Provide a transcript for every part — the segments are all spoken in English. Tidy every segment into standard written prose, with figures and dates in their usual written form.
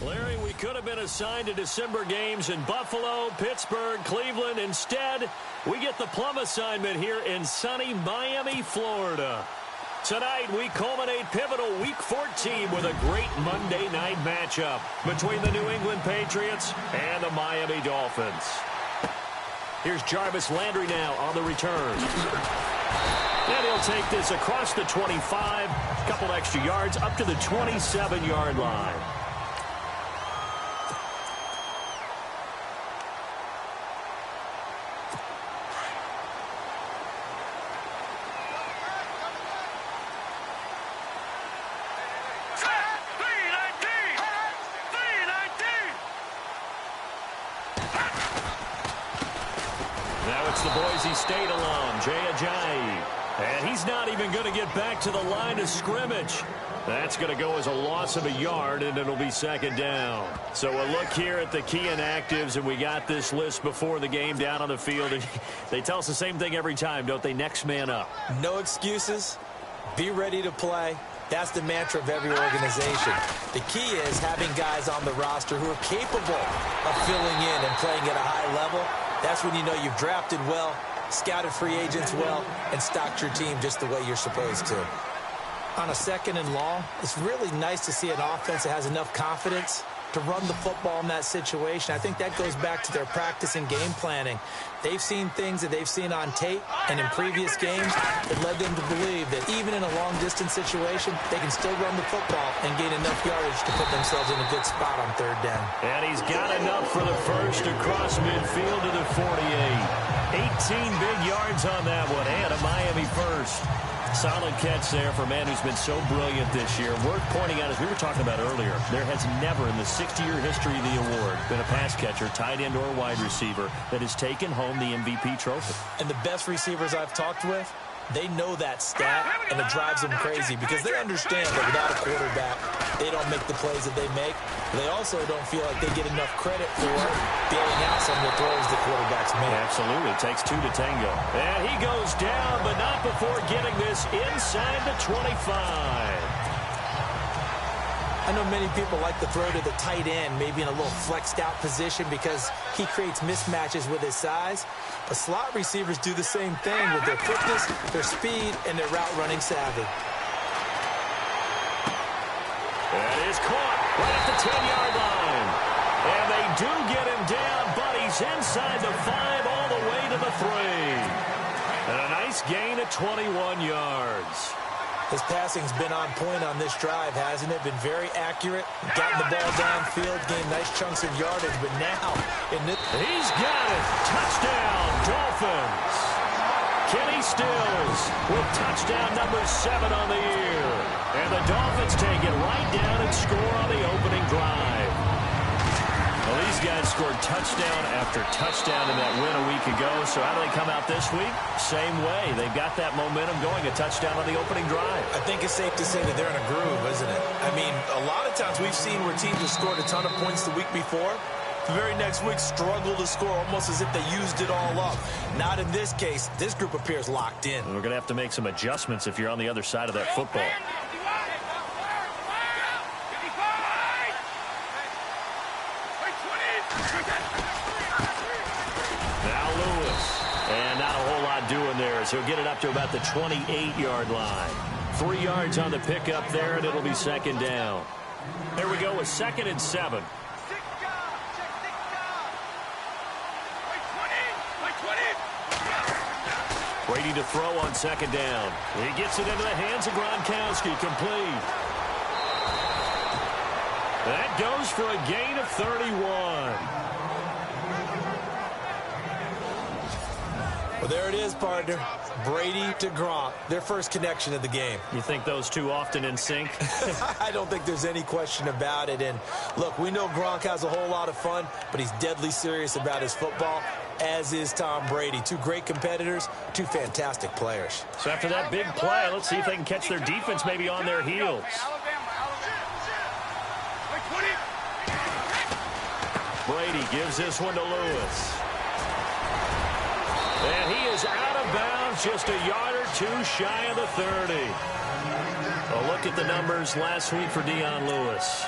Larry, we could have been assigned to December games in Buffalo, Pittsburgh, Cleveland. Instead, we get the plum assignment here in sunny Miami, Florida. Tonight, we culminate pivotal Week 14 with a great Monday night matchup between the New England Patriots and the Miami Dolphins. Here's Jarvis Landry now on the return. And he'll take this across the 25, a couple extra yards up to the 27-yard line. State alum, Jay Ajayi. And he's not even going to get back to the line of scrimmage. That's going to go as a loss of a yard, and it'll be second down. So a look here at the key inactives, and we got this list before the game down on the field. They tell us the same thing every time, don't they? Next man up. No excuses. Be ready to play. That's the mantra of every organization. The key is having guys on the roster who are capable of filling in and playing at a high level. That's when you know you've drafted well, scouted free agents well, and stocked your team just the way you're supposed to. On a second and long, it's really nice to see an offense that has enough confidence to run the football in that situation. I think that goes back to their practice and game planning. They've seen things that they've seen on tape and in previous games that led them to believe that even in a long-distance situation, they can still run the football and gain enough yardage to put themselves in a good spot on third down. And he's got enough for the first across midfield to the 48. 18 big yards on that one, and a Miami first. Solid catch there for a man who's been so brilliant this year. Worth pointing out, as we were talking about earlier, there has never in the 60-year history of the award been a pass catcher, tight end, or wide receiver that has taken home the MVP trophy. And the best receivers I've talked with, they know that stat, and it drives them crazy because they understand that without a quarterback, they don't make the plays that they make. They also don't feel like they get enough credit for bailing out some of the throws the quarterbacks make. Absolutely. It takes two to tango. And he goes down, but not before getting this inside the 25. I know many people like to throw to the tight end, maybe in a little flexed out position because he creates mismatches with his size. But slot receivers do the same thing with their quickness, their speed, and their route running savvy. That is caught right at the 10-yard line. And they do get him down, but he's inside the 5 all the way to the 3. And a nice gain of 21 yards. His passing's been on point on this drive, hasn't it? Been very accurate, gotten the ball downfield, gained nice chunks of yardage, but now he's got it. Touchdown, Dolphins. Kenny Stills with touchdown number 7 on the year. And the Dolphins take it right down and score on the opening drive. Well, these guys scored touchdown after touchdown in that win a week ago. So how do they come out this week? Same way. They've got that momentum going, a touchdown on the opening drive. I think it's safe to say that they're in a groove, isn't it? I mean, a lot of times we've seen where teams have scored a ton of points the week before. The very next week struggle to score almost as if they used it all up. Not in this case. This group appears locked in. We're going to have to make some adjustments if you're on the other side of that football. Now Lewis. And not a whole lot doing there, so he'll get it up to about the 28-yard line. 3 yards on the pickup there, and it'll be second down. There we go with 2nd and 7. Brady to throw on second down. He gets it into the hands of Gronkowski, complete. That goes for a gain of 31. Well, there it is, partner. Brady to Gronk, their first connection of the game. You think those two often in sync? I don't think there's any question about it. And, look, we know Gronk has a whole lot of fun, but he's deadly serious about his football, as is Tom Brady. Two great competitors, two fantastic players. So after that big play, let's see if they can catch their defense maybe on their heels. Brady gives this one to Lewis. And he is out of bounds, just a yard or two shy of the 30. A look at the numbers last week for Dion Lewis.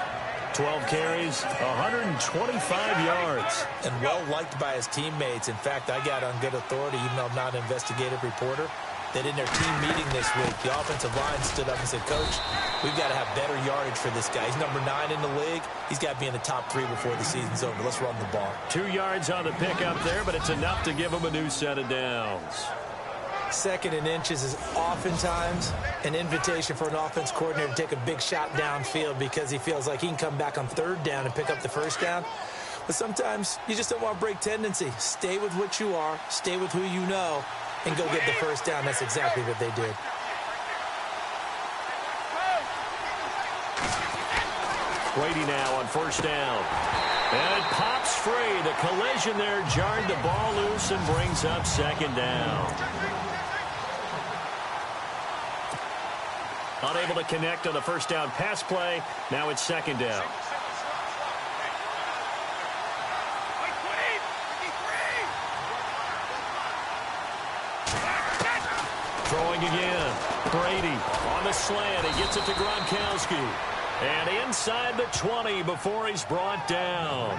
12 carries, 125 yards. And well-liked by his teammates. In fact, I got on good authority, even though I'm not an investigative reporter, that in their team meeting this week, the offensive line stood up and said, Coach, we've got to have better yardage for this guy. He's number 9 in the league. He's got to be in the top 3 before the season's over. Let's run the ball. 2 yards on the pickup there, but it's enough to give him a new set of downs. 2nd and inches is oftentimes an invitation for an offense coordinator to take a big shot downfield because he feels like he can come back on 3rd down and pick up the 1st down. But sometimes you just don't want to break tendency. Stay with what you are, stay with who you know, and go get the 1st down. That's exactly what they did. Brady now on 1st down. And it pops free. The collision there jarred the ball loose and brings up 2nd down. Unable to connect on the 1st down pass play. Now it's 2nd down. Throwing again. Brady on the slant. He gets it to Gronkowski. And inside the 20 before he's brought down.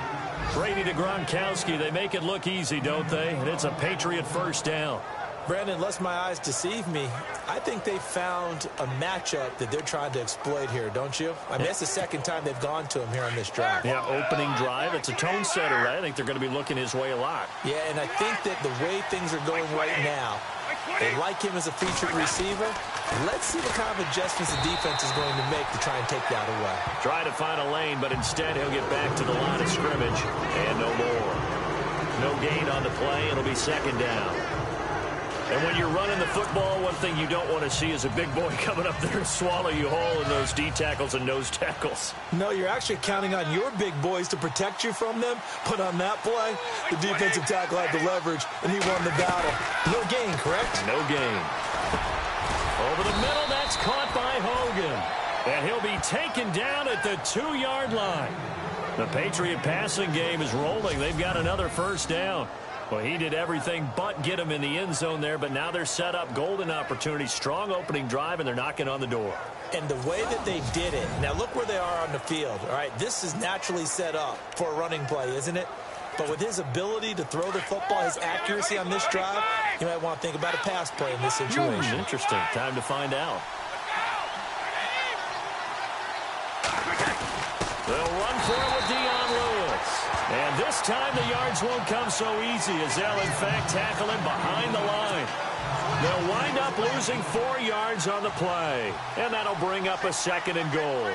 Brady to Gronkowski. They make it look easy, don't they? And it's a Patriot 1st down. Brandon, lest my eyes deceive me, I think they found a matchup that they're trying to exploit here, don't you? I mean, that's the 2nd time they've gone to him here on this drive. Yeah, opening drive. It's a tone setter, right? I think they're going to be looking his way a lot. Yeah, and I think that the way things are going right now, they like him as a featured receiver. Let's see what kind of adjustments the defense is going to make to try and take that away. Try to find a lane, but instead he'll get back to the line of scrimmage. And no more. No gain on the play. It'll be 2nd down. And when you're running the football, one thing you don't want to see is a big boy coming up there and swallow you whole in those D tackles and nose tackles. No, you're actually counting on your big boys to protect you from them. But on that play, the defensive tackle had the leverage, and he won the battle. No gain, correct? No gain. Over the middle, that's caught by Hogan. And he'll be taken down at the 2-yard line. The Patriot passing game is rolling. They've got another 1st down. Well, he did everything but get him in the end zone there, but now they're set up. Golden opportunity, strong opening drive, and they're knocking on the door. And the way that they did it, now look where they are on the field. All right, this is naturally set up for a running play, isn't it? But with his ability to throw the football, his accuracy on this drive, you might want to think about a pass play in this situation. Interesting. Time to find out. They'll run for it with Dion Lewis. And this time the yards won't come so easy as they'll, in fact, tackle him behind the line. They'll wind up losing 4 yards on the play. And that'll bring up a 2nd and goal.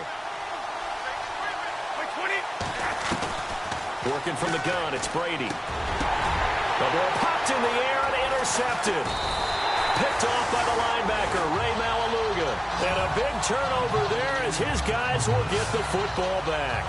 Working from the gun, it's Brady. The ball popped in the air and intercepted. Picked off by the linebacker, Ray Malaluga. And a big turnover there as his guys will get the football back.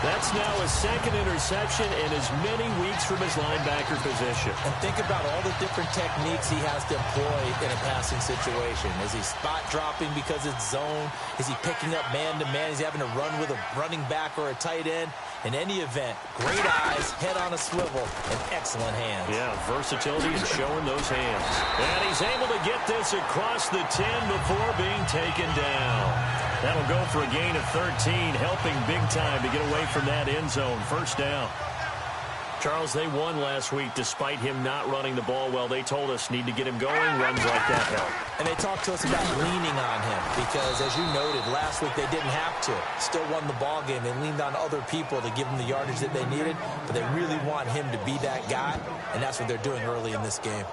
That's now his 2nd interception in as many weeks from his linebacker position. And think about all the different techniques he has to employ in a passing situation. Is he spot dropping because it's zone? Is he picking up man-to-man? Is he having to run with a running back or a tight end? In any event, great eyes, head on a swivel, and excellent hands. Yeah, versatility and showing those hands. And he's able to get this across the 10 before being taken down. That'll go for a gain of 13, helping big time to get away from that end zone. 1st down. Charles, they won last week despite him not running the ball well. They told us need to get him going. Runs like that help. And they talked to us about leaning on him because, as you noted, last week they didn't have to. Still won the ball game. They leaned on other people to give them the yardage that they needed, but they really want him to be that guy, and that's what they're doing early in this game.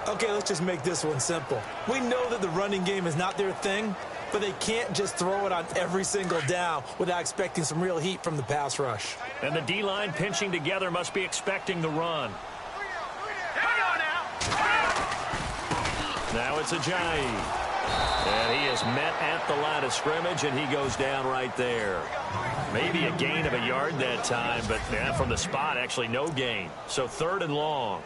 Okay, let's just make this one simple. We know that the running game is not their thing, but they can't just throw it on every single down without expecting some real heat from the pass rush. And the D-line pinching together must be expecting the run. Now it's Ajayi. And he is met at the line of scrimmage, and he goes down right there. Maybe a gain of a yard that time, but from the spot, actually no gain. So 3rd and long.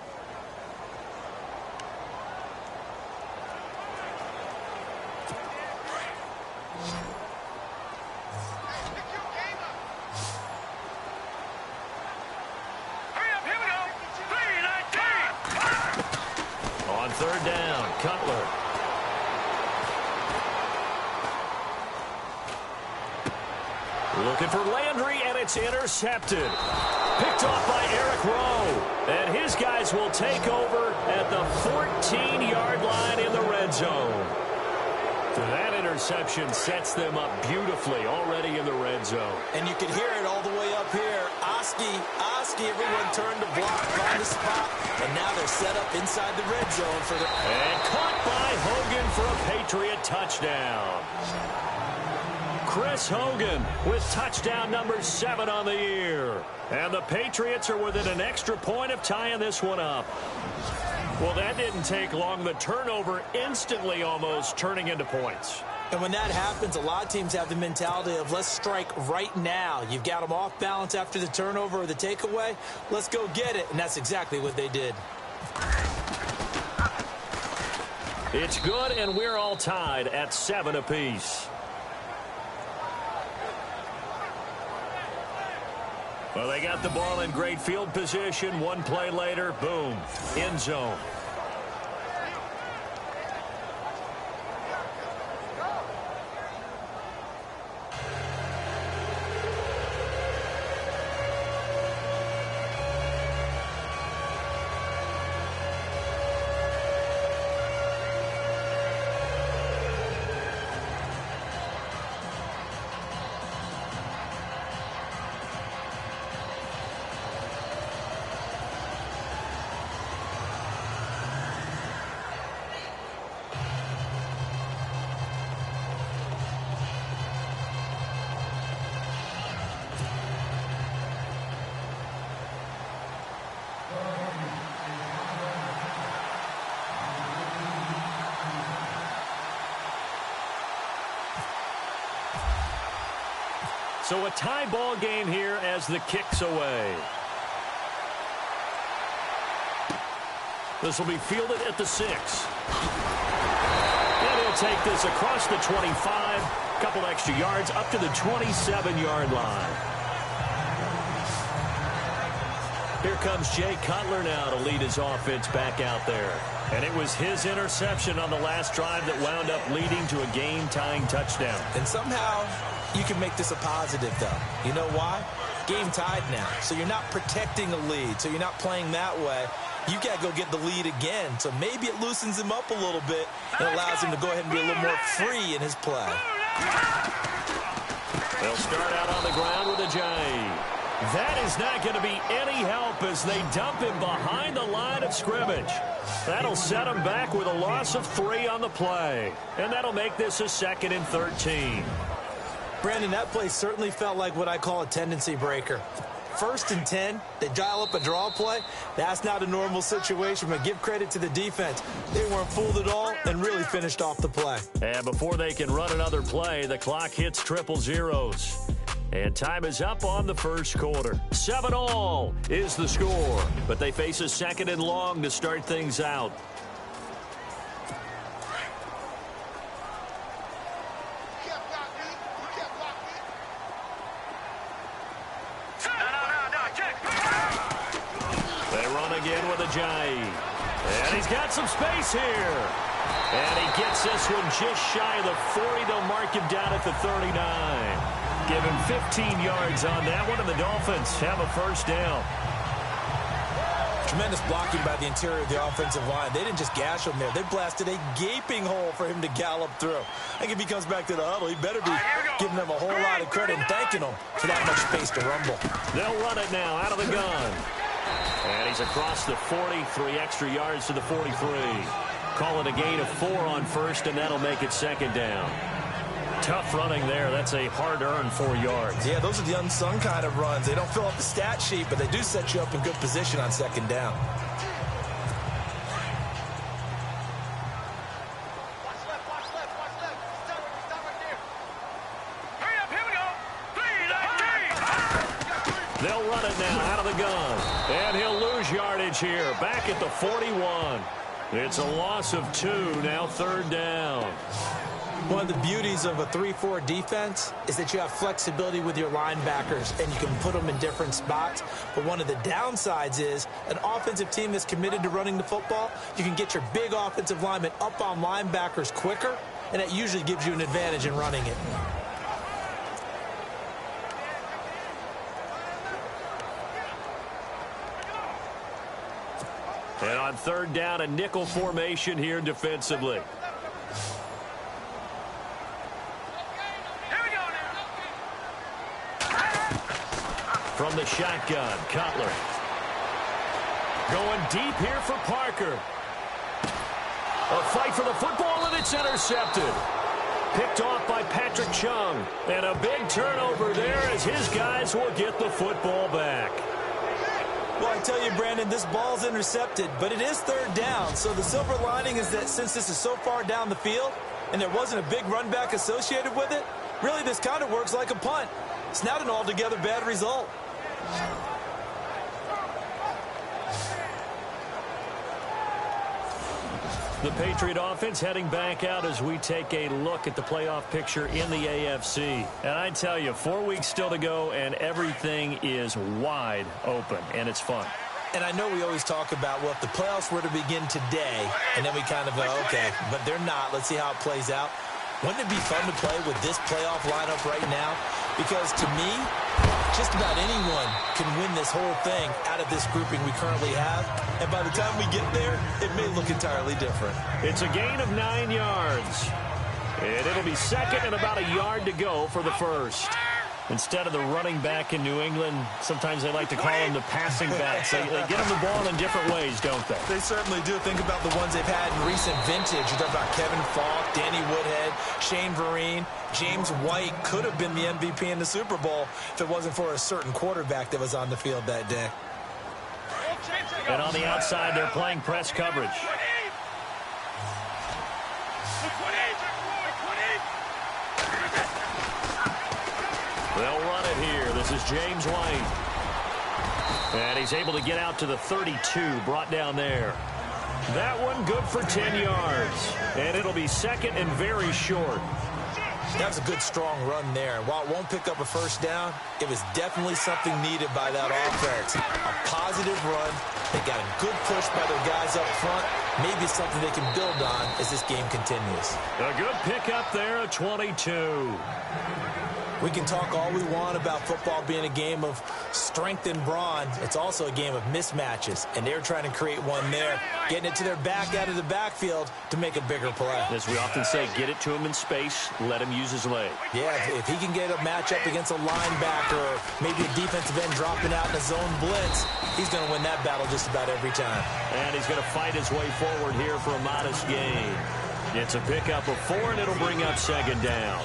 On 3rd down, Cutler. Looking for Landry, and it's intercepted. Picked off by Eric Rowe. And his guys will take over at the 14-yard line in the red zone. That interception sets them up beautifully already in the red zone. And you can hear it all the way up here. Oski, everyone turned to block, find the spot, and now they're set up inside the red zone for the... And caught by Hogan for a Patriot touchdown. Chris Hogan with touchdown number 7 on the year. And the Patriots are within an extra point of tying this one up. Well, that didn't take long. The turnover instantly almost turning into points. And when that happens, a lot of teams have the mentality of let's strike right now. You've got them off balance after the turnover or the takeaway. Let's go get it. And that's exactly what they did. It's good, and we're all tied at 7 apiece. Well, they got the ball in great field position. One play later, boom, end zone. So a tie ball game here as the kick's away. This will be fielded at the 6. And he'll take this across the 25. Couple extra yards up to the 27-yard line. Here comes Jay Cutler now to lead his offense back out there. And it was his interception on the last drive that wound up leading to a game-tying touchdown. And somehow you can make this a positive, though. You know why? Game tied now. So you're not protecting a lead. So you're not playing that way. You got to go get the lead again. So maybe it loosens him up a little bit and allows him to go ahead and be a little more free in his play. They'll start out on the ground with a J. That is not going to be any help as they dump him behind the line of scrimmage. That'll set him back with a loss of 3 on the play. And that'll make this a 2nd and 13. Brandon, that play certainly felt like what I call a tendency breaker. 1st and 10, they dial up a draw play. That's not a normal situation, but give credit to the defense. They weren't fooled at all and really finished off the play. And before they can run another play, the clock hits triple zeros. And time is up on the first quarter. 7-all is the score, but they face a 2nd and long to start things out. Again with a J. And he's got some space here. And he gets this one just shy of the 40. They'll mark him down at the 39. Give him 15 yards on that one, and the Dolphins have a first down. Tremendous blocking by the interior of the offensive line. They didn't just gash him there. They blasted a gaping hole for him to gallop through. I think if he comes back to the huddle, he better be giving them a whole lot of credit and thanking them for that much space to rumble. They'll run it now out of the gun. And he's across the 40, 3 extra yards to the 43. Call it a gain of 4 on first, and that'll make it 2nd down. Tough running there. That's a hard-earned 4 yards. Yeah, those are the unsung kind of runs. They don't fill up the stat sheet, but they do set you up in good position on 2nd down. They'll run it now out of the gun. And he'll lose yardage here. Back at the 41. It's a loss of 2. Now 3rd down. One of the beauties of a 3-4 defense is that you have flexibility with your linebackers and you can put them in different spots. But one of the downsides is an offensive team that's committed to running the football. You can get your big offensive linemen up on linebackers quicker, and that usually gives you an advantage in running it. And on third down, a nickel formation here defensively. From the shotgun, Cutler. Going deep here for Parker. A fight for the football, and it's intercepted. Picked off by Patrick Chung. And a big turnover there as his guys will get the football back. Well, I tell you, Brandon, this ball's intercepted, but it is third down. So the silver lining is that since this is so far down the field and there wasn't a big run back associated with it, really this kind of works like a punt. It's not an altogether bad result. The Patriot offense heading back out as we take a look at the playoff picture in the AFC. And I tell you, 4 weeks still to go, and everything is wide open, and it's fun. And I know we always talk about, well, if the playoffs were to begin today, and then we kind of go, okay, but they're not. Let's see how it plays out. Wouldn't it be fun to play with this playoff lineup right now? Because to me, just about anyone can win this whole thing out of this grouping we currently have. And by the time we get there, it may look entirely different. It's a gain of 9 yards. And it'll be second and about a yard to go for the first. Instead of the running back in New England, sometimes they like to call them the passing backs. They get them the ball in different ways, don't they? They certainly do. Think about the ones they've had in recent vintage. You talk about Kevin Falk, Danny Woodhead, Shane Vereen. James White could have been the MVP in the Super Bowl if it wasn't for a certain quarterback that was on the field that day. And on the outside, they're playing press coverage. They'll run it here. This is James White. And he's able to get out to the 32, brought down there. That one good for 10 yards. And it'll be second and very short. That was a good, strong run there. While it won't pick up a first down, it was definitely something needed by that offense. A positive run. They got a good push by their guys up front. Maybe something they can build on as this game continues. A good pickup there at 22. We can talk all we want about football being a game of strength and brawn. It's also a game of mismatches, and they're trying to create one there, getting it to their back out of the backfield to make a bigger play. As we often say, get it to him in space, let him use his leg. Yeah, if he can get a matchup against a linebacker or maybe a defensive end dropping out in a zone blitz, he's going to win that battle just about every time. And he's going to fight his way forward here for a modest gain. It's a pickup of 4, and it'll bring up second down.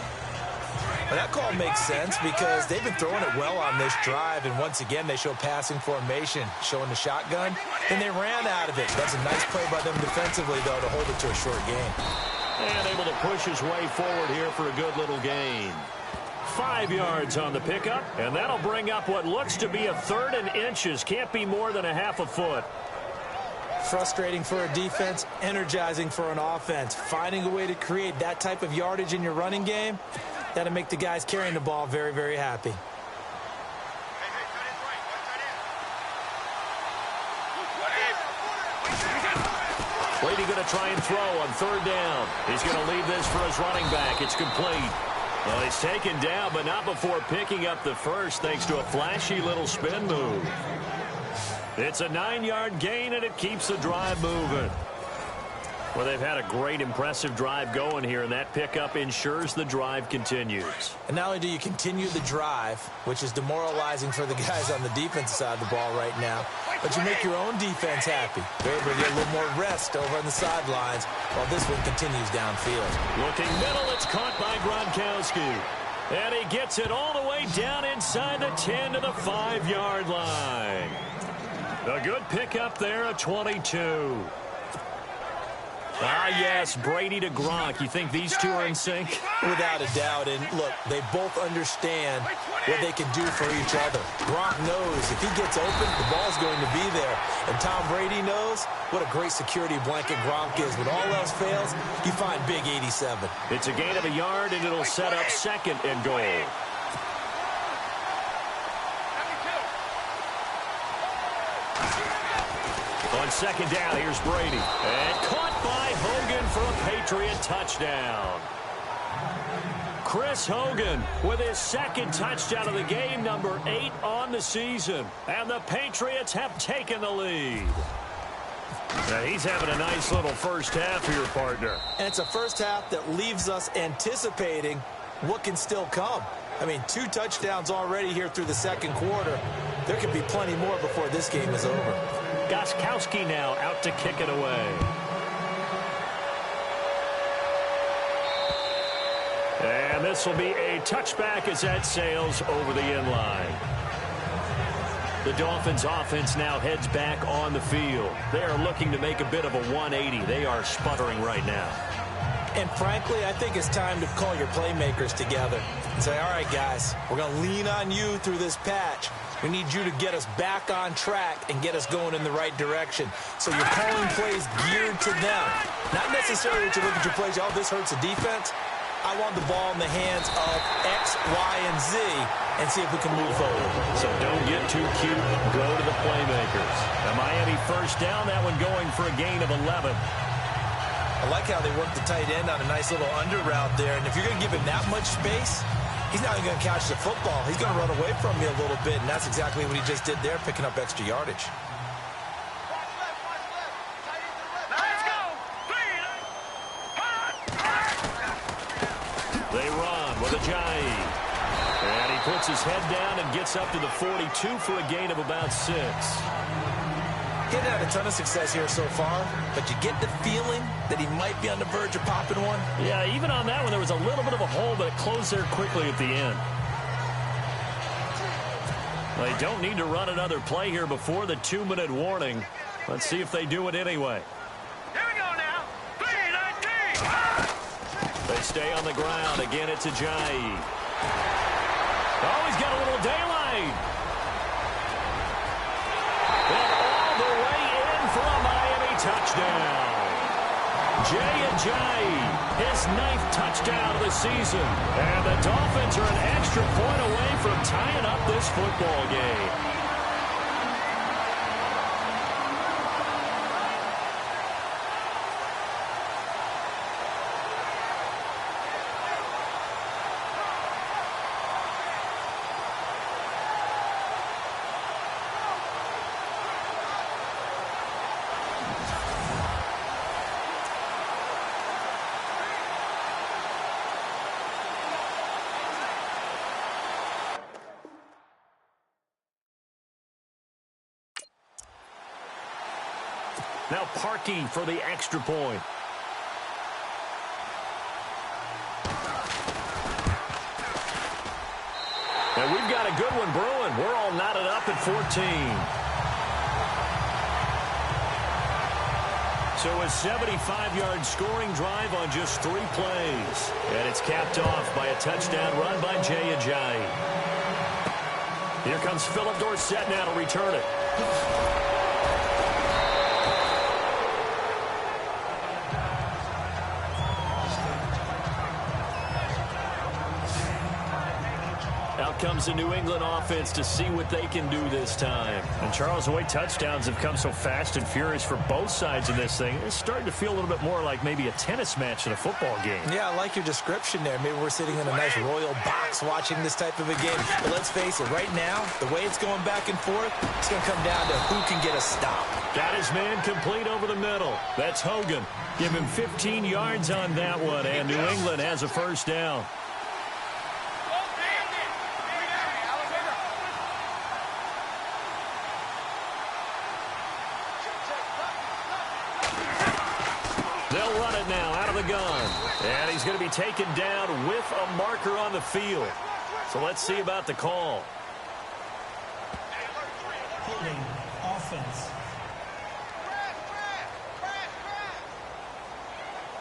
Well, that call makes sense because they've been throwing it well on this drive, and once again they show passing formation, showing the shotgun, and they ran out of it. That's a nice play by them defensively, though, to hold it to a short gain. And able to push his way forward here for a good little gain. 5 yards on the pickup, and that'll bring up what looks to be a 3rd and inches. Can't be more than a half a foot. Frustrating for a defense, energizing for an offense. Finding a way to create that type of yardage in your running game, that'll make the guys carrying the ball very, very happy. Brady going to try and throw on 3rd down. He's going to leave this for his running back. It's complete. Well, he's taken down, but not before picking up the first thanks to a flashy little spin move. It's a 9-yard gain, and it keeps the drive moving. Well, they've had a great, impressive drive going here, and that pickup ensures the drive continues. And not only do you continue the drive, which is demoralizing for the guys on the defensive side of the ball right now, but you make your own defense happy. They're able to get a little more rest over on the sidelines while this one continues downfield. Looking middle, it's caught by Gronkowski. And he gets it all the way down inside the 10 to the 5-yard line. A good pickup there at 22. Ah, yes, Brady to Gronk. You think these two are in sync? Without a doubt. And look, they both understand what they can do for each other. Gronk knows if he gets open, the ball's going to be there. And Tom Brady knows what a great security blanket Gronk is. When all else fails, you find big 87. It's a gain of a yard, and it'll set up 2nd and goal. On 2nd down, here's Brady. And caught by Hogan for a Patriot touchdown. Chris Hogan with his 2nd touchdown of the game, number 8 on the season. And the Patriots have taken the lead. Now he's having a nice little first half here, partner. And it's a first half that leaves us anticipating what can still come. I mean, 2 touchdowns already here through the second quarter. There could be plenty more before this game is over. Gostkowski now out to kick it away. And this will be a touchback as that sails over the end line. The Dolphins offense now heads back on the field. They are looking to make a bit of a 180. They are sputtering right now. And frankly, I think it's time to call your playmakers together and say, all right, guys, we're going to lean on you through this patch. We need you to get us back on track and get us going in the right direction. So you're calling plays geared to them. Not necessarily that you look at your plays, oh, this hurts the defense. I want the ball in the hands of X, Y, and Z and see if we can move forward. So don't get too cute. Go to the playmakers. Now Miami first down, that one going for a gain of 11. I like how they work the tight end on a nice little under route there. And if you're going to give him that much space, he's not even going to catch the football. He's going to run away from you a little bit, and that's exactly what he just did there, picking up extra yardage. They run with Ajayi. And he puts his head down and gets up to the 42 for a gain of about 6. He's had a ton of success here so far, but you get the feeling that he might be on the verge of popping one. Yeah, even on that one, there was a little bit of a hole, but it closed there quickly at the end. They don't need to run another play here before the 2-minute warning. Let's see if they do it anyway. Here we go now. 3-19. They stay on the ground. Again, it's Ajayi. Oh, he's got a little daylight. And all the way in for a Miami touchdown. Jay Ajayi, his 9th touchdown of the season. And the Dolphins are an extra point away from tying up this football game. Now Parkey for the extra point. And we've got a good one brewing. We're all knotted up at 14. So a 75-yard scoring drive on just 3 plays. And it's capped off by a touchdown run by Jay Ajayi. Here comes Philip Dorsett now to return it. Out comes the New England offense to see what they can do this time. And Charles, the way touchdowns have come so fast and furious for both sides in this thing, it's starting to feel a little bit more like maybe a tennis match in a football game. Yeah, I like your description there. Maybe we're sitting in a nice royal box watching this type of a game. But let's face it, right now, the way it's going back and forth, it's going to come down to who can get a stop. Got his man complete over the middle. That's Hogan. Give him 15 yards on that one, and New England has a first down. They'll run it now out of the gun. And he's going to be taken down with a marker on the field. So let's see about the call. Holding offense.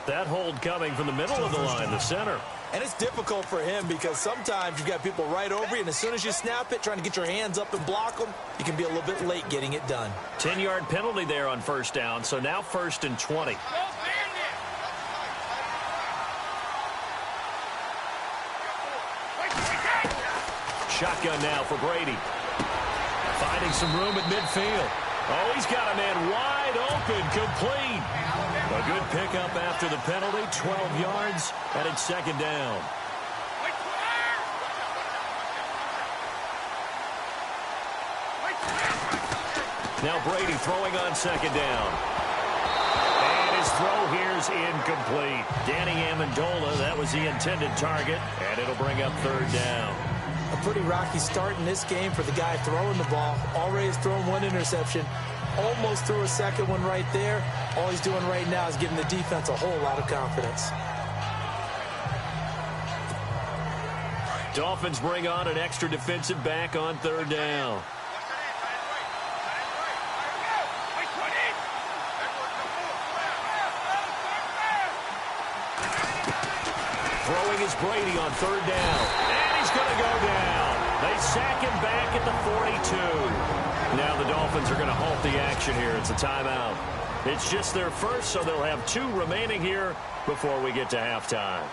That hold coming from the middle of the line, the center. And it's difficult for him because sometimes you've got people right over you, and as soon as you snap it, trying to get your hands up and block them, you can be a little bit late getting it done. 10-yard penalty there on first down, so now 1st and 20. Shotgun now for Brady. Finding some room at midfield. Oh, he's got a man wide open, complete. A good pickup after the penalty, 12 yards, and it's 2nd down. Now Brady throwing on 2nd down. His throw here's incomplete. Danny Amendola, that was the intended target, and it'll bring up third down. A pretty rocky start in this game for the guy throwing the ball. Already has thrown one interception. Almost threw a second one right there. All he's doing right now is giving the defense a whole lot of confidence. Dolphins bring on an extra defensive back on third down. Throwing is Brady on third down. And he's going to go down. They sack him back at the 42. Now the Dolphins are going to halt the action here. It's a timeout. It's just their first, so they'll have 2 remaining here before we get to halftime.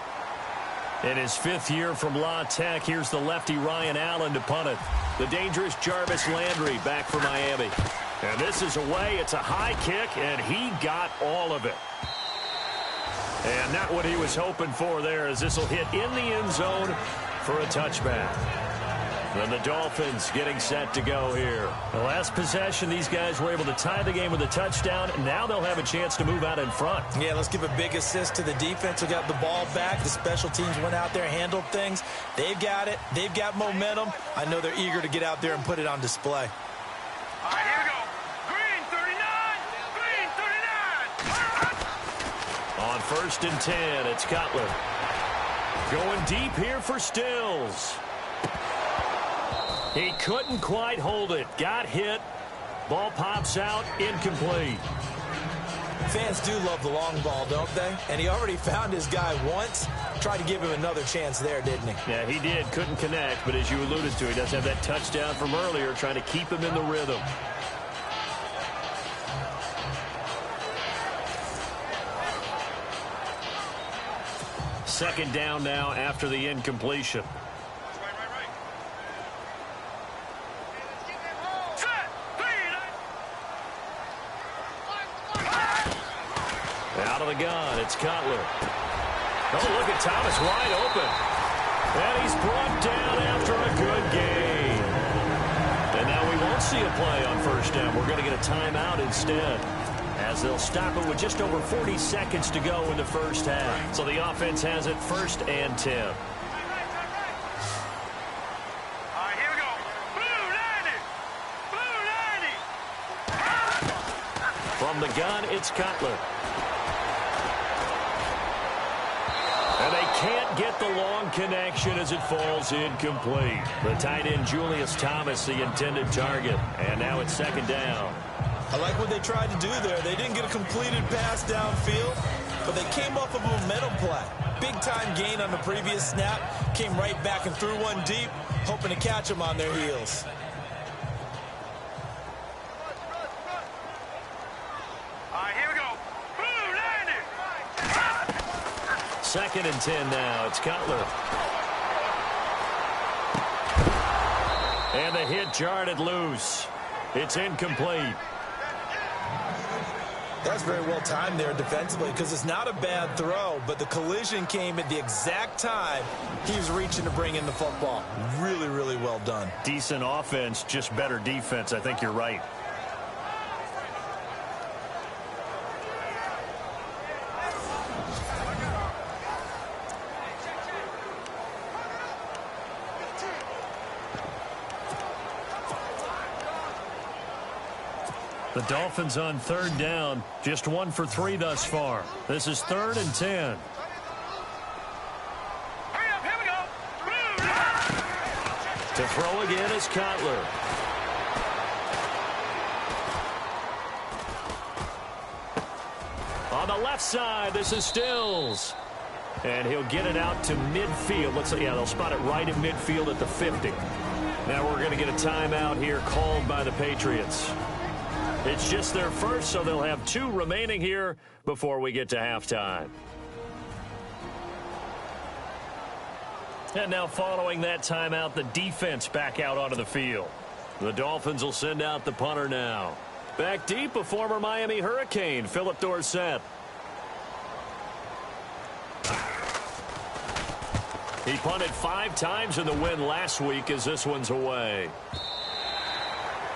In his 5th year from La Tech, here's the lefty Ryan Allen to punt it. The dangerous Jarvis Landry back for Miami. And this is away. It's a high kick, and he got all of it. And not what he was hoping for there, as this will hit in the end zone for a touchback. And the Dolphins getting set to go here. The last possession, these guys were able to tie the game with a touchdown. Now they'll have a chance to move out in front. Yeah, let's give a big assist to the defense who got the ball back. The special teams went out there, handled things. They've got it. They've got momentum. I know they're eager to get out there and put it on display. All right, here we go. Green 39. Green 39. On 1st and 10, it's Cutler. Going deep here for Stills. He couldn't quite hold it. Got hit. Ball pops out. Incomplete. Fans do love the long ball, don't they? And he already found his guy once. Tried to give him another chance there, didn't he? Yeah, he did. Couldn't connect. But as you alluded to, he does have that touchdown from earlier, trying to keep him in the rhythm. Second down now after the incompletion. Out of the gun, it's Cutler. Oh, look at Thomas wide open. And he's brought down after a good game. And now we won't see a play on 1st down. We're going to get a timeout instead, as they'll stop it with just over 40 seconds to go in the first half. So the offense has it 1st and 10. All right, here we go. Blue 90. Blue 90. From the gun, it's Cutler. And they can't get the long connection as it falls incomplete. The tight end, Julius Thomas, the intended target. And now it's 2nd down. I like what they tried to do there. They didn't get a completed pass downfield, but they came off of a momentum play. Big-time gain on the previous snap. Came right back and threw one deep, hoping to catch them on their heels. All right, here we go. Blue 90. 2nd and 10 now. It's Cutler. And the hit jarred it loose. It's incomplete. That's very well timed there defensively, because it's not a bad throw, but the collision came at the exact time he was reaching to bring in the football. Really, really well done. Decent offense, just better defense. I think you're right. The Dolphins on 3rd down, just 1 for 3 thus far. This is 3rd and 10. Hurry up, here we go. Blue 90. To throw again is Cutler. On the left side, this is Stills. And he'll get it out to midfield. Looks like, yeah, they'll spot it right at midfield at the 50. Now we're going to get a timeout here called by the Patriots. It's just their first, so they'll have 2 remaining here before we get to halftime. And now following that timeout, the defense back out onto the field. The Dolphins will send out the punter now. Back deep, a former Miami Hurricane, Philip Dorsett. He punted 5 times in the win last week as this one's away.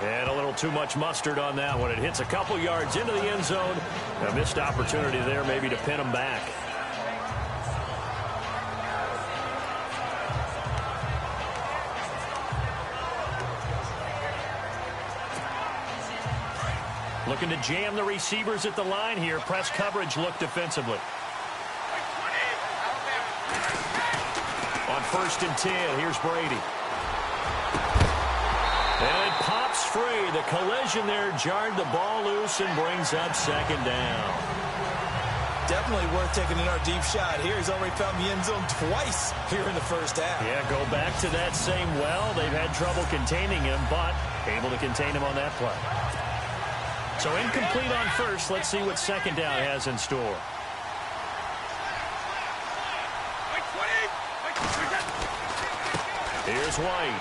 And a little too much mustard on that one. It hits a couple yards into the end zone. A missed opportunity there maybe to pin them back. Looking to jam the receivers at the line here. Press coverage look defensively. On 1st and 10, here's Brady. And it pops free. The collision there jarred the ball loose and brings up 2nd down. Definitely worth taking another deep shot here. He's already found the end zone twice here in the first half. Yeah, go back to that same well. They've had trouble containing him, but able to contain him on that play. So incomplete on 1st. Let's see what 2nd down has in store. Here's White.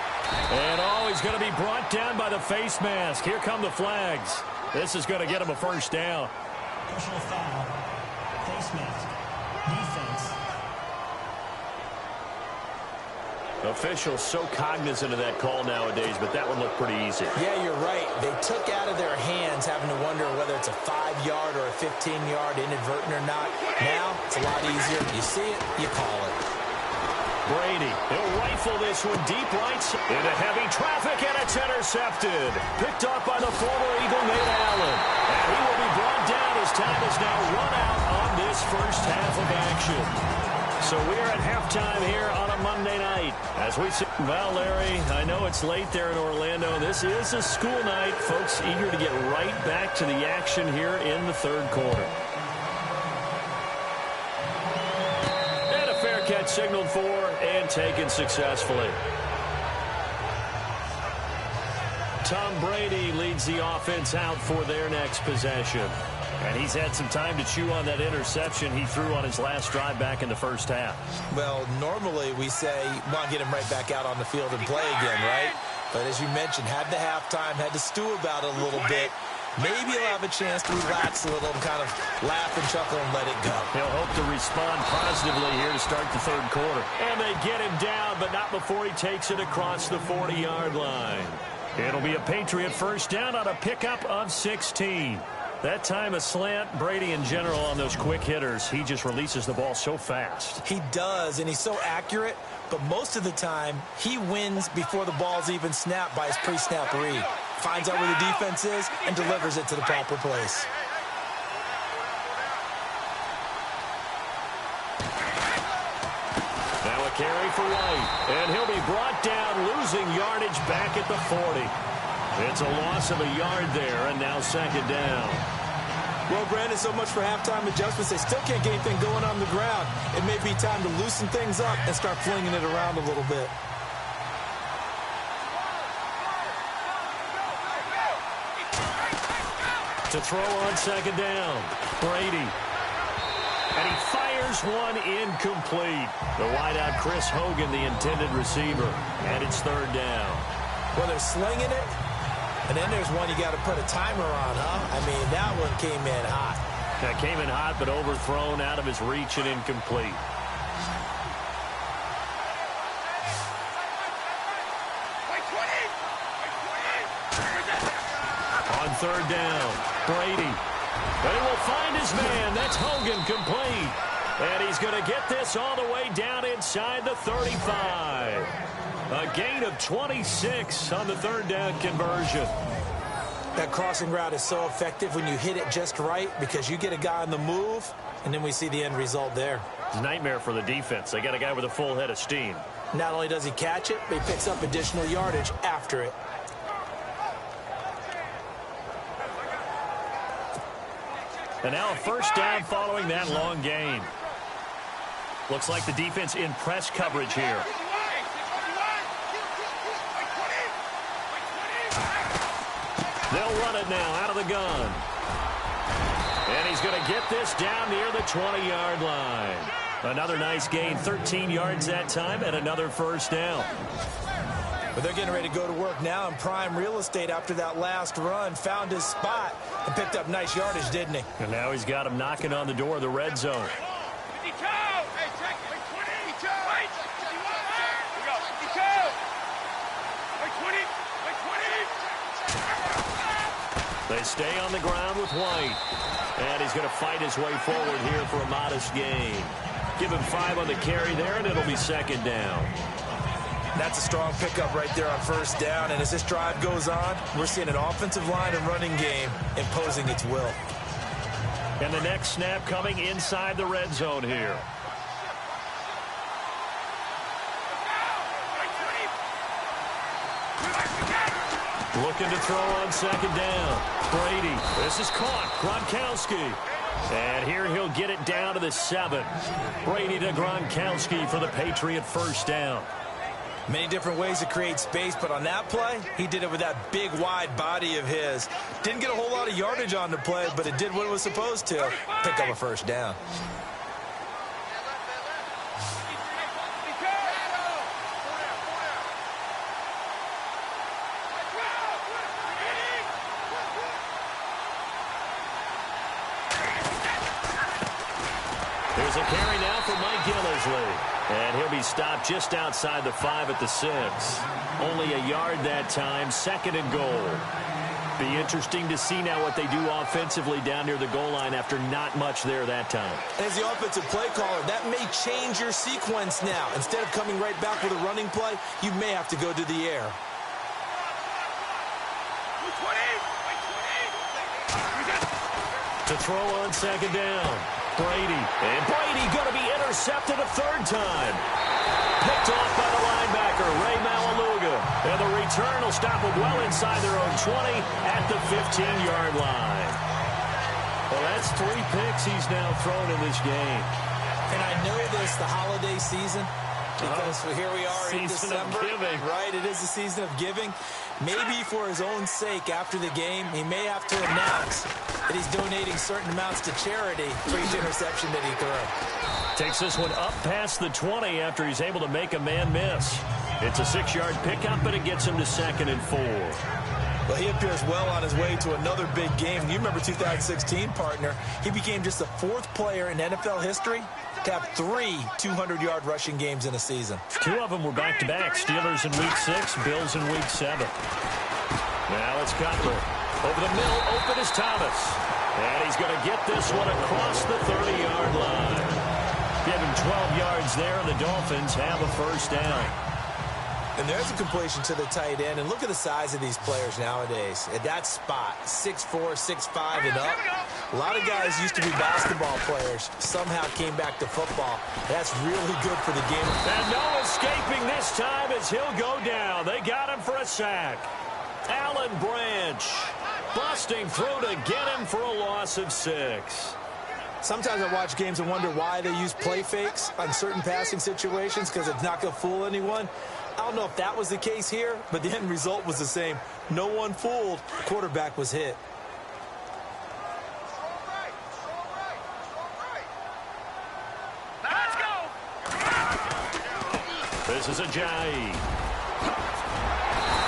And he's going to be brought down by the face mask. Here come the flags. This is going to get him a 1st down. Personal foul. Face mask. Defense. Officials so cognizant of that call nowadays, but that one looked pretty easy. Yeah, you're right. They took out of their hands having to wonder whether it's a 5-yard or a 15-yard inadvertent or not. Now, it's a lot easier. You see it, you call it. Brady, he'll rifle this one deep right into heavy traffic, and it's intercepted. Picked off by the former Eagle, Nate Allen. And he will be brought down as time is now run out on this first half of action. So we're at halftime here on a Monday night. As we see, well, Larry, I know it's late there in Orlando. This is a school night. Folks eager to get right back to the action here in the 3rd quarter. And a fair catch signaled for and taken successfully. Tom Brady leads the offense out for their next possession. And he's had some time to chew on that interception he threw on his last drive back in the first half. Well, normally we say, well, get him right back out on the field and play again, right? But as you mentioned, had the halftime, had to stew about it a little bit. Maybe he'll have a chance to relax a little and kind of laugh and chuckle and let it go. He'll hope to respond positively here to start the 3rd quarter. And they get him down, but not before he takes it across the 40-yard line. It'll be a Patriot 1st down on a pickup of 16. That time a slant. Brady in general on those quick hitters, he just releases the ball so fast. He does, and he's so accurate, but most of the time he wins before the ball's even snapped by his pre-snap read. Finds out where the defense is and delivers it to the proper place. Now a carry for White, and he'll be brought down, losing yardage back at the 40. It's a loss of a yard there, and now 2nd down. Well, Brandon, so much for halftime adjustments. They still can't get anything going on the ground. It may be time to loosen things up and start flinging it around a little bit. To throw on 2nd down, Brady. And he fires one incomplete. The wideout, Chris Hogan, the intended receiver. And it's 3rd down. Well, they're slinging it. And then there's one you got to put a timer on, huh? I mean, that one came in hot. That came in hot, but overthrown, out of his reach and incomplete. On 3rd down, Brady. But he will find his man. That's Hogan, complete. And he's going to get this all the way down inside the 35. A gain of 26 on the 3rd down conversion. That crossing route is so effective when you hit it just right because you get a guy on the move, and then we see the end result there. It's a nightmare for the defense. They got a guy with a full head of steam. Not only does he catch it, but he picks up additional yardage after it. And now a 1st down following that long gain. Looks like the defense in press coverage here. They'll run it now out of the gun. And he's going to get this down near the 20-yard line. Another nice gain, 13 yards that time, and another 1st down. But they're getting ready to go to work now in prime real estate after that last run. Found his spot and picked up nice yardage, didn't he? And now he's got him knocking on the door of the red zone. They stay on the ground with White. And he's going to fight his way forward here for a modest gain. Give him 5 on the carry there, and it'll be second down. That's a strong pickup right there on first down. And as this drive goes on, we're seeing an offensive line and running game imposing its will. And the next snap coming inside the red zone here. Looking to throw on second down. Brady. This is caught. Gronkowski. And here he'll get it down to the 7. Brady to Gronkowski for the Patriot first down. Many different ways to create space, but on that play, he did it with that big, wide body of his. Didn't get a whole lot of yardage on the play, but it did what it was supposed to. Pick up a first down. There's a carry now for Mike Gillislee. And he'll be stopped just outside the 5 at the 6. Only a yard that time, second and goal. Be interesting to see now what they do offensively down near the goal line after not much there that time. As the offensive play caller, that may change your sequence now. Instead of coming right back with a running play, you may have to go to the air. To throw on second down. Brady. And Brady going to be intercepted a third time. Picked off by the linebacker, Ray Malaluga. And the return will stop them well inside their own 20 at the 15-yard line. Well, that's 3 picks he's now thrown in this game. And I know this, the holiday season, because here we are in December. Right, it is the season of giving. Maybe for his own sake, after the game, he may have to announce that he's donating certain amounts to charity for each interception that he throws. Takes this one up past the 20 after he's able to make a man miss. It's a 6-yard pickup, but it gets him to 2nd and 4. Well, he appears well on his way to another big game. You remember 2016, partner. He became just the 4th player in NFL history to have 3 200-yard rushing games in a season. 2 of them were back-to-back. Steelers in Week 6, Bills in Week 7. Now it's Cutler. Over the middle, open is Thomas. And he's going to get this one across the 30-yard line. Give him 12 yards there, and the Dolphins have a first down. And there's a completion to the tight end. And look at the size of these players nowadays. At that spot, 6'4", 6'5", and up. A lot of guys used to be basketball players. Somehow came back to football. That's really good for the game. And no escaping this time as he'll go down. They got him for a sack. Alan Branch busting through to get him for a loss of 6. Sometimes I watch games and wonder why they use play fakes on certain passing situations, because it's not going to fool anyone. I don't know if that was the case here, but the end result was the same. No one fooled. The quarterback was hit. Let's go. This is Ajayi.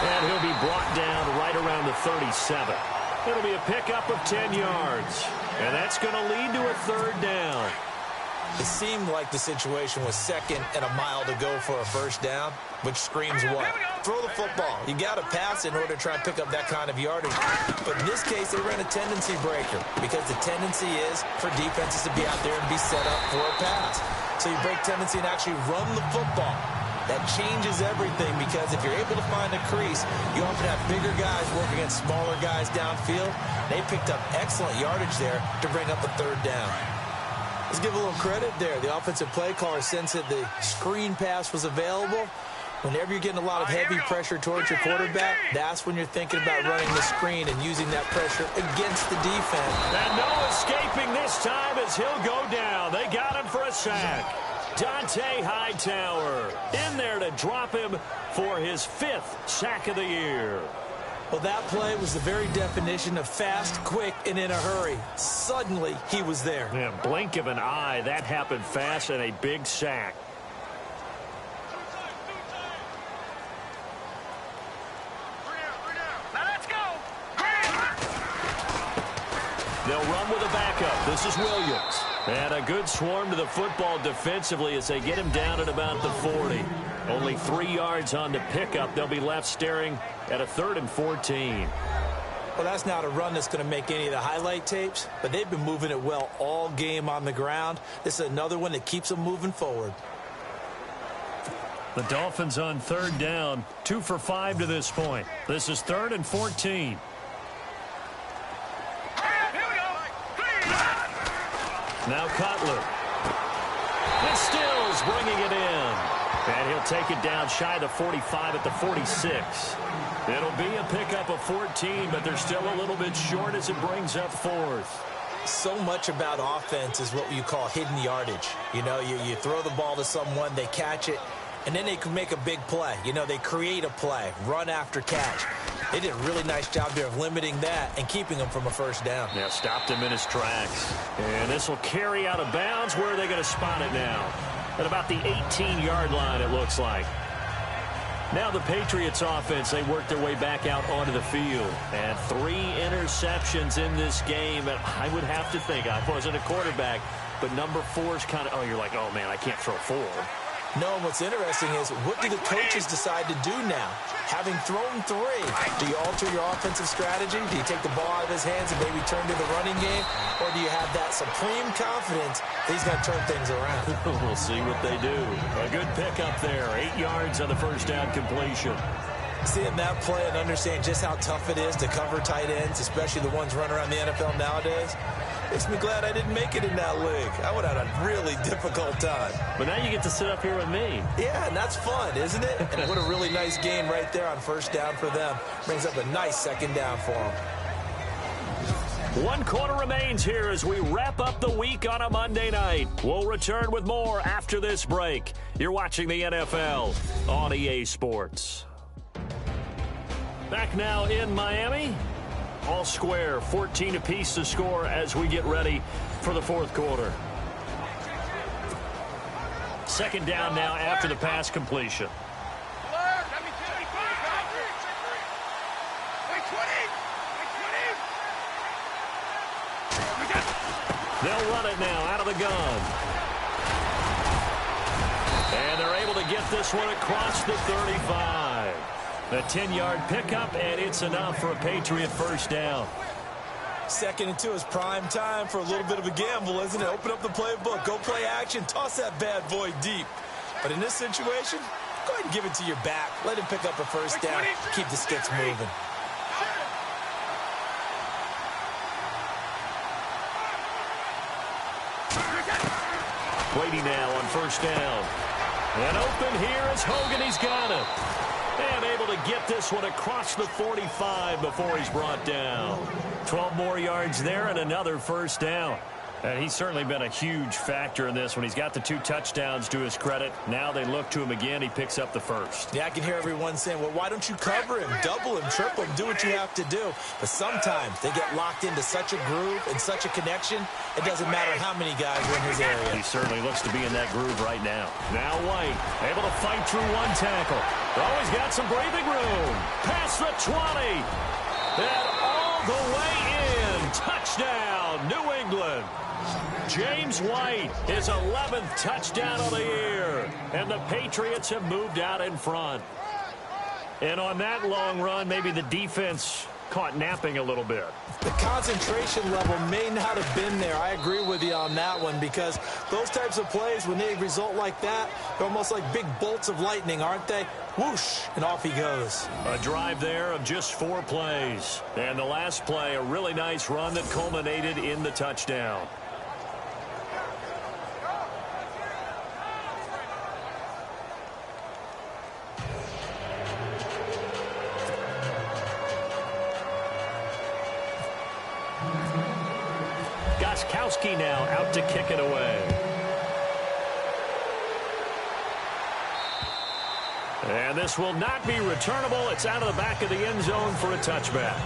And he'll be brought down right around the 37. It'll be a pickup of 10 yards. And that's going to lead to a third down. It seemed like the situation was 2nd and a mile to go for a first down, which screams what? Throw the football. You got to pass in order to try and pick up that kind of yardage. But in this case, they ran a tendency breaker, because the tendency is for defenses to be out there and be set up for a pass. So you break tendency and actually run the football. That changes everything, because if you're able to find a crease, you often have bigger guys working against smaller guys downfield. They picked up excellent yardage there to bring up a third down. Let's give a little credit there. The offensive play caller sensed that the screen pass was available. Whenever you're getting a lot of heavy pressure towards your quarterback, that's when you're thinking about running the screen and using that pressure against the defense. And no escaping this time as he'll go down. They got him for a sack. Dante Hightower in there to drop him for his 5th sack of the year. Well, that play was the very definition of fast, quick, and in a hurry. Suddenly, he was there. Yeah, blink of an eye. That happened fast, and a big sack. Now let's go. They'll run with a backup. This is Williams. And a good swarm to the football defensively as they get him down at about the 40. Only 3 yards on the pickup. They'll be left staring at a 3rd and 14. Well, that's not a run that's going to make any of the highlight tapes, but they've been moving it well all game on the ground. This is another one that keeps them moving forward. The Dolphins on third down, 2 for 5 to this point. This is 3rd and 14. Now Cutler. And Stills bringing it in. And he'll take it down shy of the 45 at the 46. It'll be a pickup of 14, but they're still a little bit short as it brings up 4th. So much about offense is what you call hidden yardage. You know, you throw the ball to someone, they catch it, and then they can make a big play. You know, they create a play, run after catch. They did a really nice job there of limiting that and keeping him from a first down. Yeah, stopped him in his tracks. And this will carry out of bounds. Where are they going to spot it now? At about the 18-yard line, it looks like. Now the Patriots offense, they work their way back out onto the field. And 3 interceptions in this game. And I would have to think, I wasn't a quarterback, but number 4 is kind of, oh, you're like, oh, man, I can't throw 4. No, what's interesting is what do the coaches decide to do now? Having thrown 3, do you alter your offensive strategy? Do you take the ball out of his hands and maybe turn to the running game? Or do you have that supreme confidence that he's going to turn things around? We'll see what they do. A good pickup there. 8 yards on the first down completion. Seeing that play and understand just how tough it is to cover tight ends, especially the ones running around the NFL nowadays, makes me glad I didn't make it in that league. I would have had a really difficult time. But now you get to sit up here with me. Yeah, and that's fun, isn't it? And what a really nice game right there on first down for them. Brings up a nice second down for them. 1 quarter remains here as we wrap up the week on a Monday night. We'll return with more after this break. You're watching the NFL on EA Sports. Back now in Miami. All square, 14 apiece to score as we get ready for the 4th quarter. Second down now after the pass completion. They'll run it now out of the gun. And they're able to get this one across the 35. A 10-yard pickup, and it's enough for a Patriot first down. 2nd and 2 is prime time for a little bit of a gamble, isn't it? Open up the playbook, go play action, toss that bad boy deep. But in this situation, go ahead and give it to your back. Let him pick up a first down. Keep the sticks moving. Brady now on first down. And open here is Hogan. He's got it. And able to get this one across the 45 before he's brought down. 12 more yards there and another first down. And he's certainly been a huge factor in this when he's got the 2 touchdowns to his credit. Now they look to him again. He picks up the first. Yeah, I can hear everyone saying, well, why don't you cover him, double him, triple him, do what you have to do. But sometimes they get locked into such a groove and such a connection, it doesn't matter how many guys are in his area. He certainly looks to be in that groove right now. Now White, able to fight through 1 tackle. Oh, he's got some breathing room. Past the 20. And all the way in. Touchdown, New England. James White, his 11th touchdown of the year. And the Patriots have moved out in front. And on that long run, maybe the defense caught napping a little bit. The concentration level may not have been there. I agree with you on that one because those types of plays, when they result like that, they're almost like big bolts of lightning, aren't they? Whoosh, and off he goes. A drive there of just 4 plays. And the last play, a really nice run that culminated in the touchdown. Gostkowski now out to kick it away. And this will not be returnable. It's out of the back of the end zone for a touchback.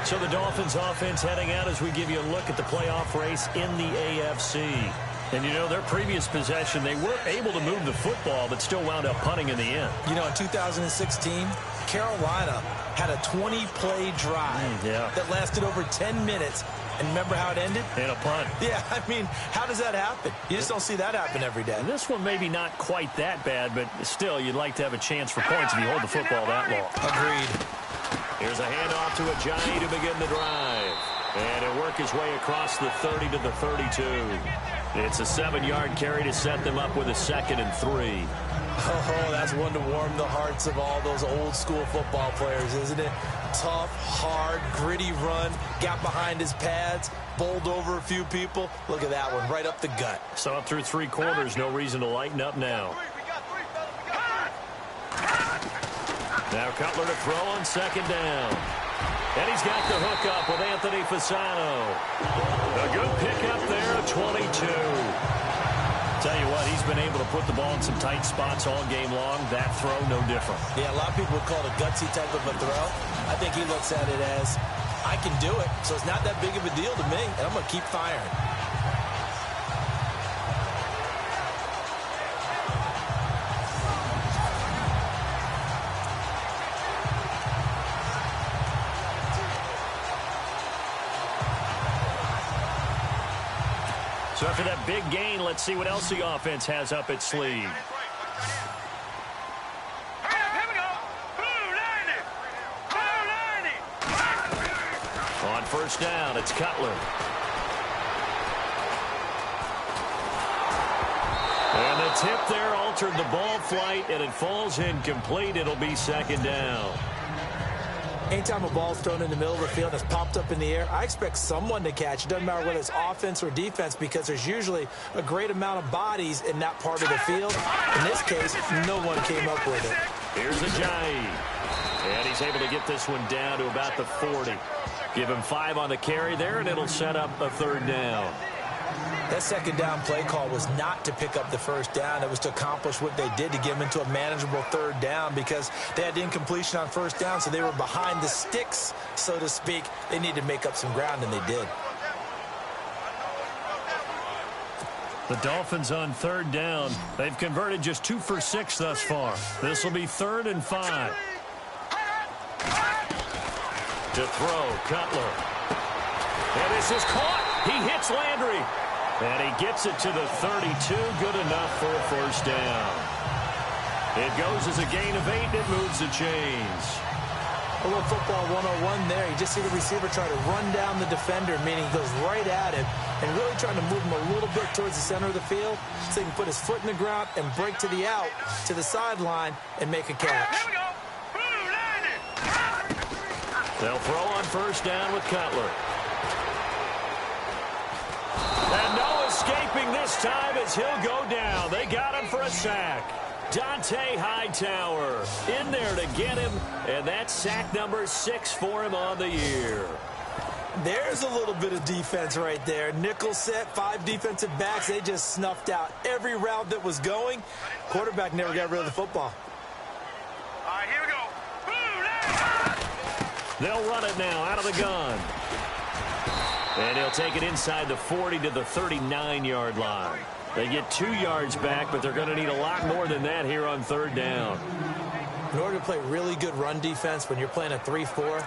So the Dolphins offense heading out as we give you a look at the playoff race in the AFC. And, you know, their previous possession, they were able to move the football, but still wound up punting in the end. You know, in 2016, Carolina had a 20-play drive that lasted over 10 minutes. And remember how it ended? In a punt. Yeah, I mean, how does that happen? You just don't see that happen every day. And this one maybe not quite that bad, but still, you'd like to have a chance for points if you hold the football that long. Agreed. Here's a handoff to Ajayi to begin the drive. And he'll work his way across the 30 to the 32. It's a 7-yard carry to set them up with a 2nd and 3. Oh, that's one to warm the hearts of all those old-school football players, isn't it? Tough, hard, gritty run, got behind his pads, bowled over a few people. Look at that one, right up the gut. So up through 3 quarters, no reason to lighten up now. Now Cutler to throw on 2nd down. And he's got the hook up with Anthony Fasano. A good pickup there, 22. Tell you what, he's been able to put the ball in some tight spots all game long. That throw, no different. Yeah, a lot of people would call it a gutsy type of a throw. I think he looks at it as, I can do it, so it's not that big of a deal to me, and I'm going to keep firing. So after that big gain, let's see what else the offense has up its sleeve. On 1st down, it's Cutler. And the tip there altered the ball flight, and it falls incomplete. It'll be 2nd down. Anytime a ball's thrown in the middle of the field and it's popped up in the air, I expect someone to catch. It doesn't matter whether it's offense or defense, because there's usually a great amount of bodies in that part of the field. In this case, no one came up with it. Here's Ajayi. And he's able to get this one down to about the 40. Give him 5 on the carry there, and it'll set up a 3rd down. That 2nd down play call was not to pick up the 1st down. It was to accomplish what they did, to get them into a manageable 3rd down, because they had incompletion on 1st down, so they were behind the sticks, so to speak. They needed to make up some ground, and they did. The Dolphins on 3rd down. They've converted just 2 for 6 thus far. This will be 3rd and 5. To throw, Cutler. And this is caught. He hits Landry. And he gets it to the 32. Good enough for a 1st down. It goes as a gain of 8, and it moves the chains. A little football 101 there. You just see the receiver try to run down the defender, meaning he goes right at him and really trying to move him a little bit towards the center of the field so he can put his foot in the ground and break to the out, to the sideline, and make a catch. They'll throw on 1st down with Cutler. And no escaping this time as he'll go down. They got him for a sack. Dante Hightower in there to get him, and that's sack number 6 for him on the year. There's a little bit of defense right there. Nickel set, 5 defensive backs. They just snuffed out every route that was going. Quarterback never got rid of the football. All right, here we go. They'll run it now out of the gun. And he'll take it inside the 40 to the 39-yard line. They get 2 yards back, but they're going to need a lot more than that here on 3rd down. In order to play really good run defense when you're playing a 3-4,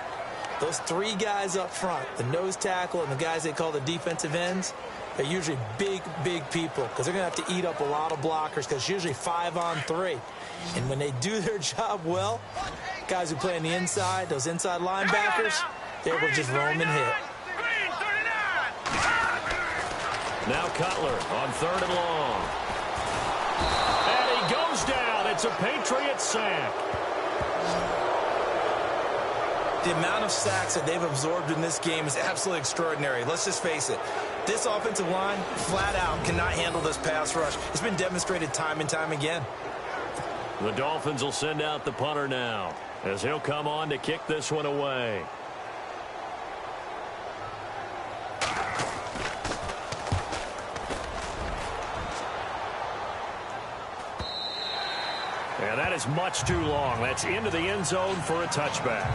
those 3 guys up front, the nose tackle and the guys they call the defensive ends, they're usually big, big people, because they're going to have to eat up a lot of blockers, because it's usually 5 on 3. And when they do their job well, guys who play on the inside, those inside linebackers, they're able to just roam and hit. Now Cutler on 3rd and long. And he goes down. It's a Patriot sack. The amount of sacks that they've absorbed in this game is absolutely extraordinary. Let's just face it. This offensive line, flat out, cannot handle this pass rush. It's been demonstrated time and time again. The Dolphins will send out the punter now, as he'll come on to kick this one away. And that is much too long. That's into the end zone for a touchback.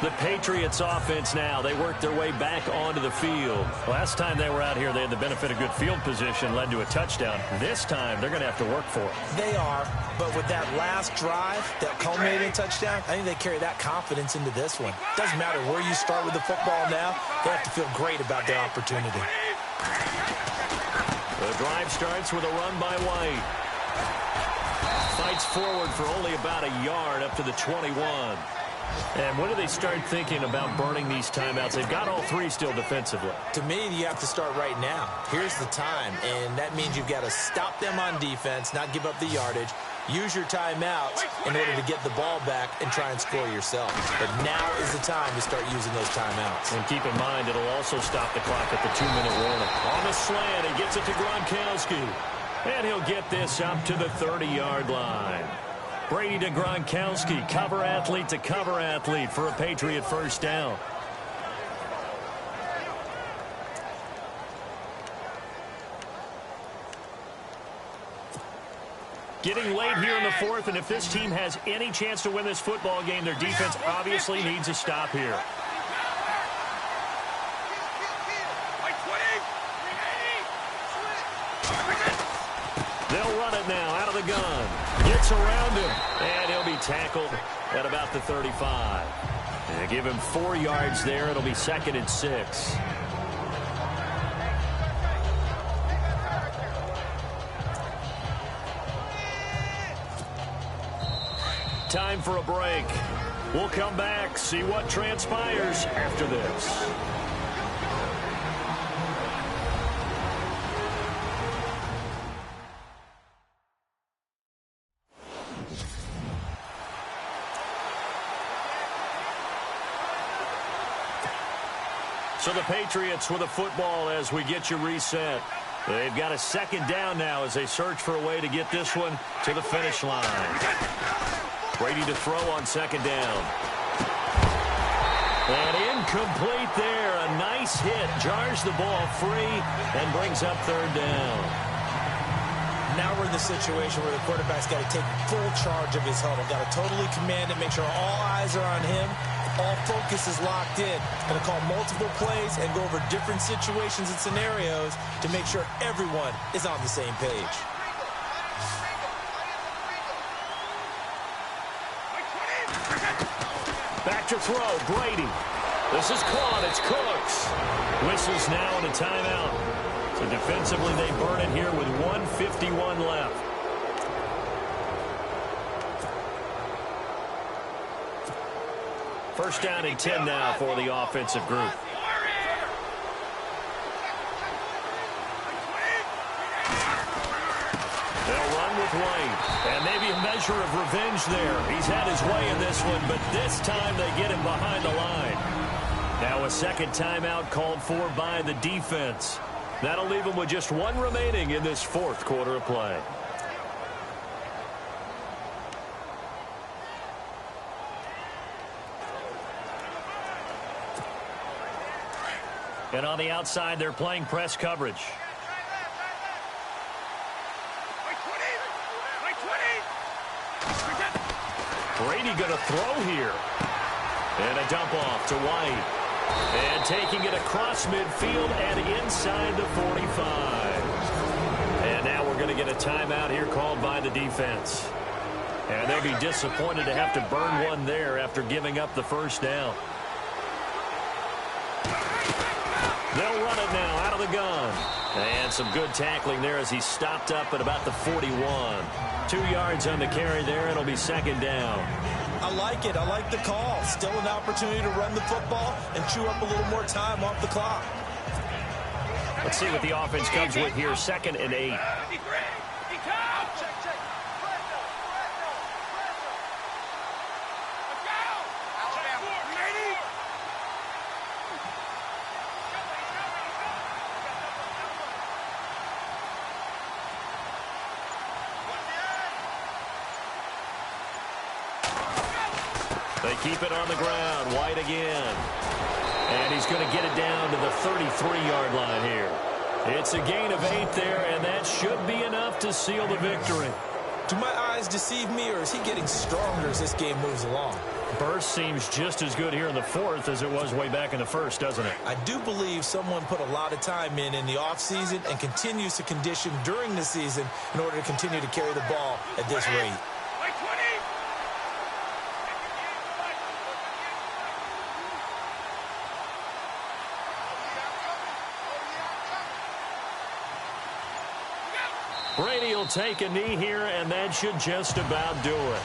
The Patriots offense now, they work their way back onto the field. Last time they were out here, they had the benefit of good field position, led to a touchdown. This time, they're going to have to work for it. They are, but with that last drive, that culminating touchdown, I think they carry that confidence into this one. Doesn't matter where you start with the football now, they have to feel great about their opportunity. The drive starts with a run by White. fights forward for only about a yard up to the 21. And when do they start thinking about burning these timeouts? They've got all three still defensively. To me, you have to start right now. Here's the time, and that means you've got to stop them on defense, not give up the yardage, use your timeouts in order to get the ball back and try and score yourself. But now is the time to start using those timeouts. And keep in mind, it'll also stop the clock at the 2-minute warning. On the slant, he gets it to Gronkowski. And he'll get this up to the 30-yard line. Brady to Gronkowski, cover athlete to cover athlete for a Patriot first down. Getting late here in the fourth, and if this team has any chance to win this football game, their defense obviously needs a stop here. They'll run it now out of the gun. Gets around him, and he'll be tackled at about the 35. And give him 4 yards there. It'll be 2nd and 6. Time for a break. We'll come back, see what transpires after this. So the Patriots with a football as we get you reset. They've got a 2nd down now as they search for a way to get this one to the finish line. Brady to throw on 2nd down. And incomplete there. A nice hit. Jars the ball free and brings up 3rd down. Now we're in the situation where the quarterback's got to take full charge of his huddle. Got to totally command it, make sure all eyes are on him. All focus is locked in. Going to call multiple plays and go over different situations and scenarios to make sure everyone is on the same page. Back to throw, Brady. This is caught, it's Cooks. Whistles now and a timeout. So defensively they burn it here with 1:51 left. First down and 10 now for the offensive group. They'll run with Wayne. And maybe a measure of revenge there. He's had his way in this one, but this time they get him behind the line. Now a 2nd timeout called for by the defense. That'll leave him with just 1 remaining in this 4th quarter of play. And on the outside, they're playing press coverage. Brady going to throw here. And a dump off to White. And taking it across midfield and inside the 45. And now we're going to get a timeout here called by the defense. And they'll be disappointed to have to burn one there after giving up the first down. They'll run it now out of the gun. And some good tackling there as he stopped up at about the 41. 2 yards on the carry there. It'll be 2nd down. I like it. I like the call. Still an opportunity to run the football and chew up a little more time off the clock. Let's see what the offense comes with here. 2nd and 8. They keep it on the ground. White again. And he's going to get it down to the 33-yard line here. It's a gain of 8 there, and that should be enough to seal the victory. Do my eyes deceive me, or is he getting stronger as this game moves along? Burst seems just as good here in the 4th as it was way back in the 1st, doesn't it? I do believe someone put a lot of time in the offseason and continues to condition during the season in order to continue to carry the ball at this rate. Brady will take a knee here, and that should just about do it.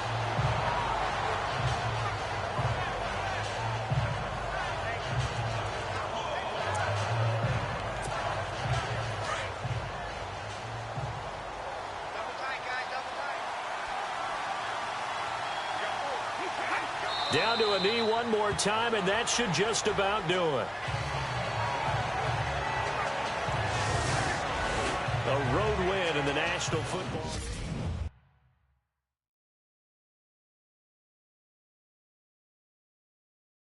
Down to a knee one more time, and that should just about do it. A road win in the National Football League.